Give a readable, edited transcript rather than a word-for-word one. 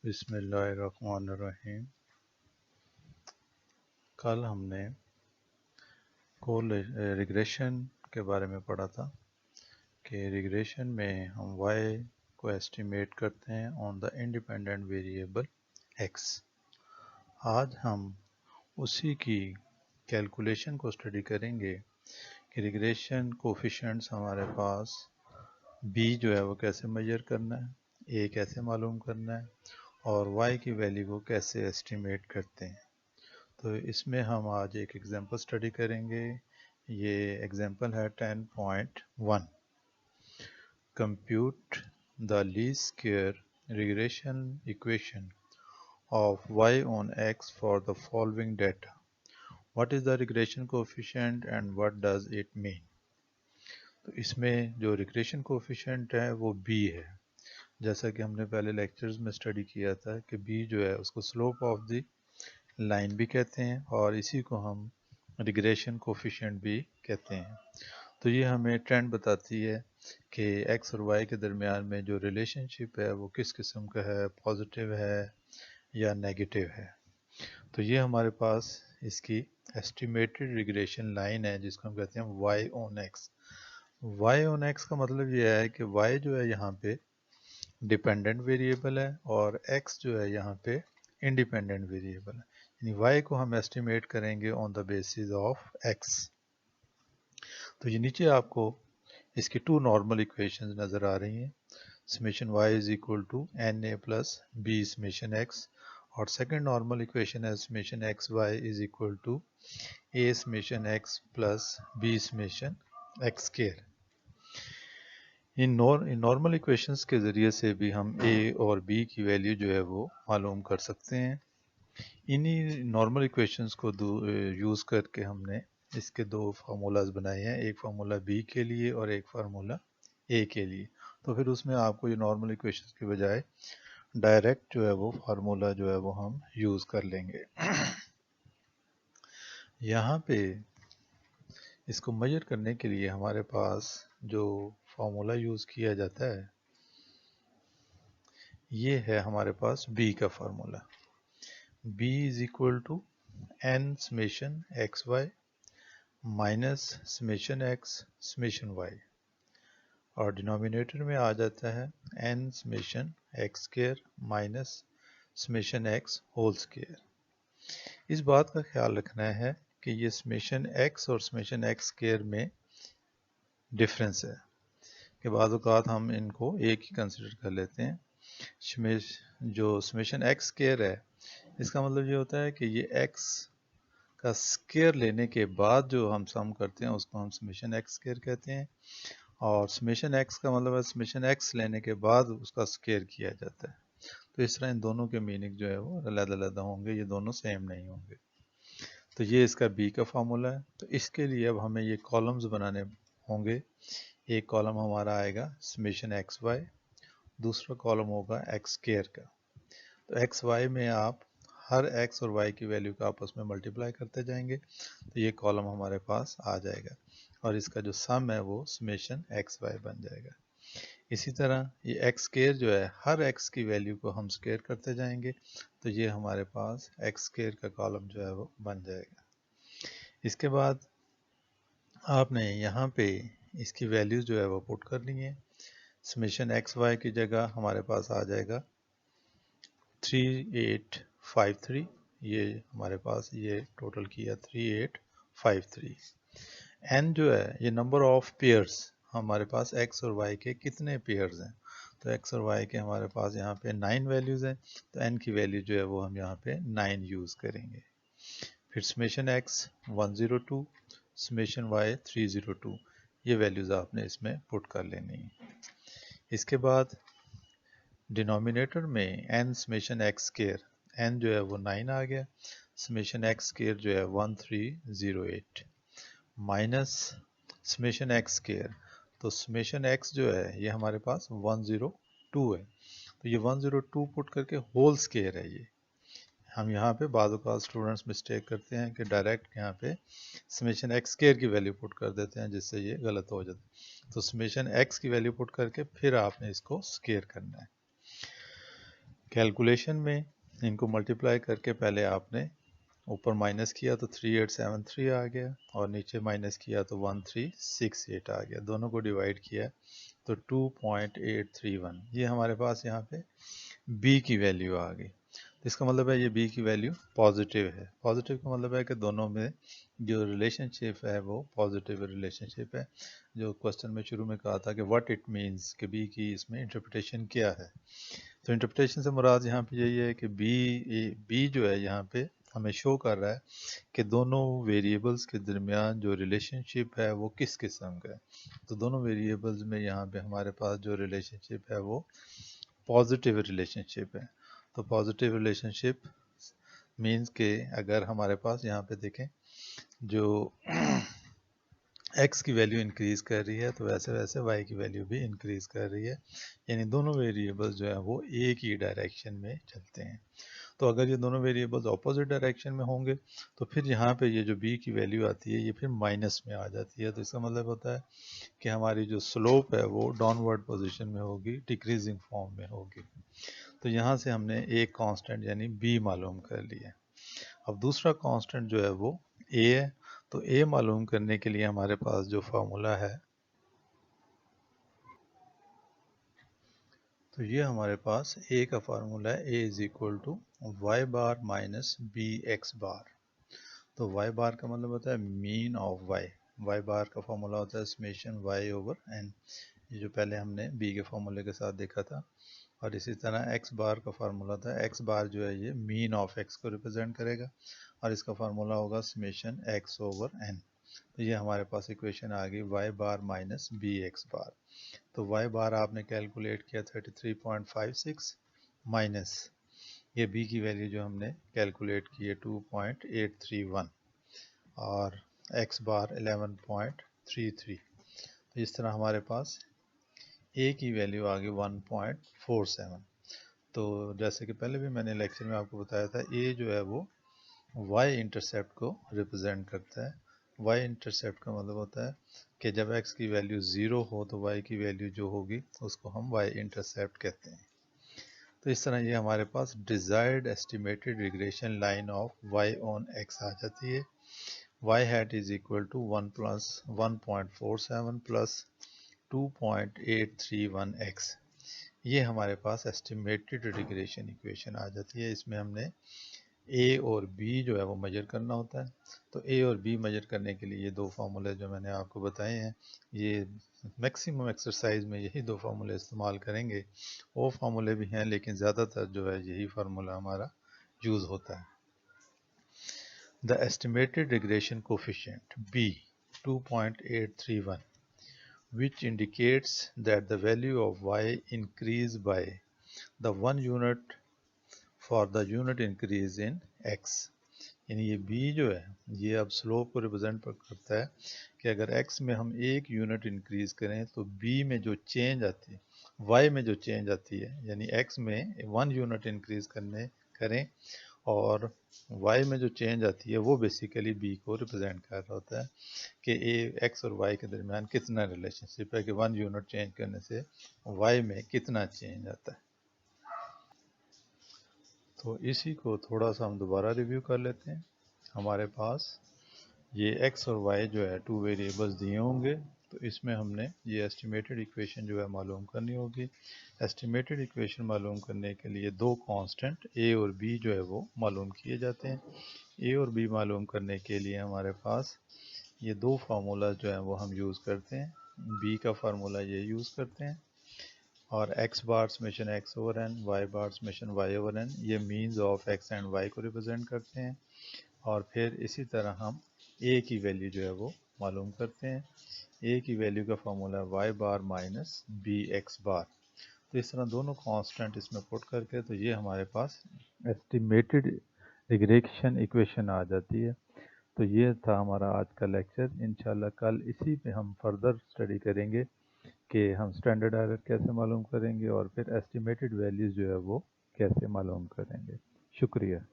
बिस्मिल्लाहिर्रहमानिर्रहीम। कल हमने रिग्रेशन के बारे में पढ़ा था कि रिग्रेशन में हम y को एस्टिमेट करते हैं on the independent variable x। आज हम उसी की कैलकुलेशन को स्टडी करेंगे कि रिग्रेशन कोफिशिएंट्स हमारे पास b जो है वो कैसे मेजर करना है, a कैसे मालूम करना है और y की वैल्यू को कैसे एस्टिमेट करते हैं। तो इसमें हम आज एक एग्जांपल स्टडी करेंगे। ये एग्जांपल है 10.1। Compute the least square regression equation of y on x for the following data. What is the regression coefficient and what does it mean? तो इसमें जो रिग्रेशन कोफिशिएंट है वो b है। जैसा कि हमने पहले लेक्चर्स में स्टडी किया था कि b जो है उसको स्लोप ऑफ द लाइन भी कहते हैं और इसी को हम रिग्रेशन कोफिशिएंट भी कहते हैं। तो ये हमें ट्रेंड बताती है कि x और y के दरमियान में जो रिलेशनशिप है वो किस किस्म का है, पॉजिटिव है या नेगेटिव है। तो ये हमारे पास इसकी एस्टिमेटेड रिग्रेशन लाइन है जिसको हम कहते हैं y on x। y on x का मतलब ये है कि y जो है यहाँ पे डिपेंडेंट वेरिएबल है और x जो है यहाँ पे इंडिपेंडेंट वेरिएबल है, यानी y को हम एस्टिमेट करेंगे on the basis of x। तो ये नीचे आपको इसकी टू नॉर्मल इक्वेशंस नज़र आ रही हैं। Summation y is equal to na plus b summation x और सेकंड नॉर्मल इक्वेशन है summation x y is equal to a summation x plus b summation x square. इन नॉर्मल इक्वेशंस के ज़रिए से भी हम a और b की वैल्यू जो है वो मालूम कर सकते हैं। इन्हीं नॉर्मल इक्वेशंस को यूज़ करके हमने इसके दो फार्मूलाज बनाए हैं, एक फार्मूला b के लिए और एक फार्मूला a के लिए। तो फिर उसमें आपको ये नॉर्मल इक्वेशंस के बजाय डायरेक्ट जो है वो फार्मूला जो है वो हम यूज़ कर लेंगे। यहाँ पे इसको मेजर करने के लिए हमारे पास जो फार्मूला यूज़ किया जाता है ये है हमारे पास b का formula. b is equal to n summation x y minus summation x summation y और डिनोमिनेटर में आ जाता है n summation x square minus summation x whole square. इस बात का ख्याल रखना है कि ये समेशन एक्स और समेशन एक्स स्क्वायर में डिफरेंस है कि बाद औक़ात हम इनको एक ही कंसिडर कर लेते हैं। जो समेशन एक्स स्क्वायर है इसका मतलब ये होता है कि ये x का स्क्वायर लेने के बाद जो हम सम करते हैं उसको हम समेशन एक्स स्क्वायर कहते हैं और समेशन x का मतलब है समेशन x लेने के बाद उसका स्क्वायर किया जाता है। तो इस तरह इन दोनों के मीनिंग जो है वो अलग-अलग होंगे, ये दोनों सेम नहीं होंगे। तो ये इसका b का फार्मूला है। तो इसके लिए अब हमें ये कॉलम्स बनाने होंगे। एक कॉलम हमारा आएगा समेशन एक्स वाई, दूसरा कॉलम होगा एक्स स्क्वायर का। तो एक्स वाई में आप हर एक्स और वाई की वैल्यू का आपस में मल्टीप्लाई करते जाएंगे तो ये कॉलम हमारे पास आ जाएगा और इसका जो सम है वो समेशन एक्स वाई बन जाएगा। इसी तरह ये एक्स स्क्वायर जो है हर एक्स की वैल्यू को हम स्क्वायर करते जाएंगे तो ये हमारे पास एक्स स्क्वायर का कॉलम जो है वो बन जाएगा। इसके बाद आपने यहाँ पे इसकी वैल्यूज जो है वो पुट करनी है। समेशन एक्स वाई की जगह हमारे पास आ जाएगा 3853, ये हमारे पास ये टोटल किया 3853। n जो है ये नंबर ऑफ पेयर्स, हमारे पास x और y के कितने पेयर्स हैं। तो x और y के हमारे पास यहाँ पे 9 वैल्यूज़ हैं तो n की वैल्यू जो है वो हम यहाँ पे 9 यूज़ करेंगे। फिर समेशन x 102, समेशन y 302, ये वैल्यूज़ आपने इसमें पुट कर लेनी है। इसके बाद डिनोमिनेटर में n summation x square, n जो है वो 9 आ गया, समेशन एक्स स्क्वायर जो है 1308 माइनस समेशन एक्स स्क्वायर, तो समेशन x जो है ये हमारे पास 102 है तो ये 102 पुट करके होल स्क्वायर है। ये हम यहाँ पे बाद औक़ात स्टूडेंट्स मिस्टेक करते हैं कि डायरेक्ट यहाँ पे समेशन एक्स स्क्वायर की वैल्यू पुट कर देते हैं जिससे ये गलत हो जाता है। तो समेशन x की वैल्यू पुट करके फिर आपने इसको स्क्वायर करना है। कैलकुलेशन में इनको मल्टीप्लाई करके पहले आपने ऊपर माइनस किया तो 3873 आ गया और नीचे माइनस किया तो 1368 आ गया, दोनों को डिवाइड किया तो 2.831, ये हमारे पास यहाँ पे b की वैल्यू आ गई। तो इसका मतलब है ये b की वैल्यू पॉजिटिव है। पॉजिटिव का मतलब है कि दोनों में जो रिलेशनशिप है वो पॉजिटिव रिलेशनशिप है। जो क्वेश्चन में शुरू में कहा था कि व्हाट इट मीन्स कि b की इसमें इंटरप्रिटेशन क्या है, तो इंटरप्रिटेशन से मुराद यहाँ पे यही है कि b जो है यहाँ पे हमें शो कर रहा है कि दोनों वेरिएबल्स के दरमियान जो रिलेशनशिप है वो किस किस्म का है। तो दोनों वेरिएबल्स में यहाँ पे हमारे पास जो रिलेशनशिप है वो पॉजिटिव रिलेशनशिप है। तो पॉजिटिव रिलेशनशिप मीन्स के अगर हमारे पास यहाँ पे देखें जो x की वैल्यू इंक्रीज कर रही है तो वैसे वैसे y की वैल्यू भी इंक्रीज कर रही है, यानी दोनों वेरिएबल्स जो है वो एक ही डायरेक्शन में चलते हैं। तो अगर ये दोनों वेरिएबल्स ऑपोजिट डायरेक्शन में होंगे तो फिर यहाँ पे ये जो b की वैल्यू आती है ये फिर माइनस में आ जाती है। तो इसका मतलब होता है कि हमारी जो स्लोप है वो डाउनवर्ड पोजीशन में होगी, डिक्रीजिंग फॉर्म में होगी। तो यहाँ से हमने एक कांस्टेंट यानी b मालूम कर लिया। अब दूसरा कांस्टेंट जो है वो a है। तो a मालूम करने के लिए हमारे पास जो फार्मूला है, तो ये हमारे पास a का फार्मूला है a is equal to y bar minus b x bar. तो y बार का मतलब होता है mean of y। y bar का फॉर्मूला होता है समेशन y ओवर n, ये जो पहले हमने b के फॉर्मूले के साथ देखा था। और इसी तरह x बार का फार्मूला था, x बार जो है ये मीन ऑफ x को रिप्रेजेंट करेगा और इसका फार्मूला होगा समेशन x ओवर n। तो ये हमारे पास इक्वेशन आ गई y बार माइनस बी एक्स बार। तो y बार आपने कैलकुलेट किया 33.56 माइनस ये b की वैल्यू जो हमने कैलकुलेट की है 2.831 और x बार 11.33। तो इस तरह हमारे पास a की वैल्यू आ गई 1.47। तो जैसे कि पहले भी मैंने लेक्चर में आपको बताया था a जो है वो y इंटरसेप्ट को रिप्रेजेंट करता है। y इंटरसेप्ट का मतलब होता है कि जब x की वैल्यू 0 हो तो y की वैल्यू जो होगी उसको हम y इंटरसेप्ट कहते हैं। तो इस तरह ये हमारे पास desired estimated regression line of y on x आ जाती है। y hat is equal to 1 plus 1.47 plus 2.831x, ये हमारे पास एस्टिमेटेड रिग्रेशन इक्वेशन आ जाती है। इसमें हमने a और b जो है वो मेजर करना होता है। तो a और b मेजर करने के लिए ये दो फार्मूले जो मैंने आपको बताए हैं, ये मैक्सिमम एक्सरसाइज में यही दो फार्मूले इस्तेमाल करेंगे। वो फार्मूले भी हैं लेकिन ज़्यादातर जो है यही फार्मूला हमारा यूज़ होता है। The estimated regression coefficient b 2.831 which indicates that the value of y increase by the 1 unit for the unit increase in x। यानी ये b जो है ये अब स्लोप को रिप्रेजेंट करता है कि अगर x में हम एक यूनिट इंक्रीज करें तो b में जो चेंज आती है, y में जो चेंज आती है, यानी x में 1 यूनिट इंक्रीज करें और y में जो चेंज आती है वो बेसिकली b को रिप्रेजेंट कर रहा होता है कि x और y के दरमियान कितना रिलेशनशिप है कि 1 यूनिट चेंज करने से y में कितना चेंज आता है। तो इसी को थोड़ा सा हम दोबारा रिव्यू कर लेते हैं। हमारे पास ये x और y जो है टू वेरिएबल्स दिए होंगे, तो इसमें हमने ये एस्टिमेटेड इक्वेशन जो है मालूम करनी होगी। एस्टिमेटेड इक्वेशन मालूम करने के लिए दो कांस्टेंट a और b जो है वो मालूम किए जाते हैं। a और b मालूम करने के लिए हमारे पास ये दो फार्मूला जो है वो हम यूज़ करते हैं। b का फार्मूला ये यूज़ करते हैं और x bar summation x over n, y bar summation y over n, ये means of x and y को रिप्रेजेंट करते हैं। और फिर इसी तरह हम a की वैल्यू जो है वो मालूम करते हैं। a की वैल्यू का फार्मूला है y बार माइनस बी एक्स बार। तो इस तरह दोनों कांस्टेंट इसमें पुट करके तो ये हमारे पास एस्टिमेटेड रिग्रेशन इक्वेशन आ जाती है। तो ये था हमारा आज का लेक्चर। इंशाल्लाह कल इसी पे हम फर्दर स्टडी करेंगे कि हम स्टैंडर्ड एरर कैसे मालूम करेंगे और फिर एस्टिमेटेड वैल्यूज़ जो है वो कैसे मालूम करेंगे। शुक्रिया।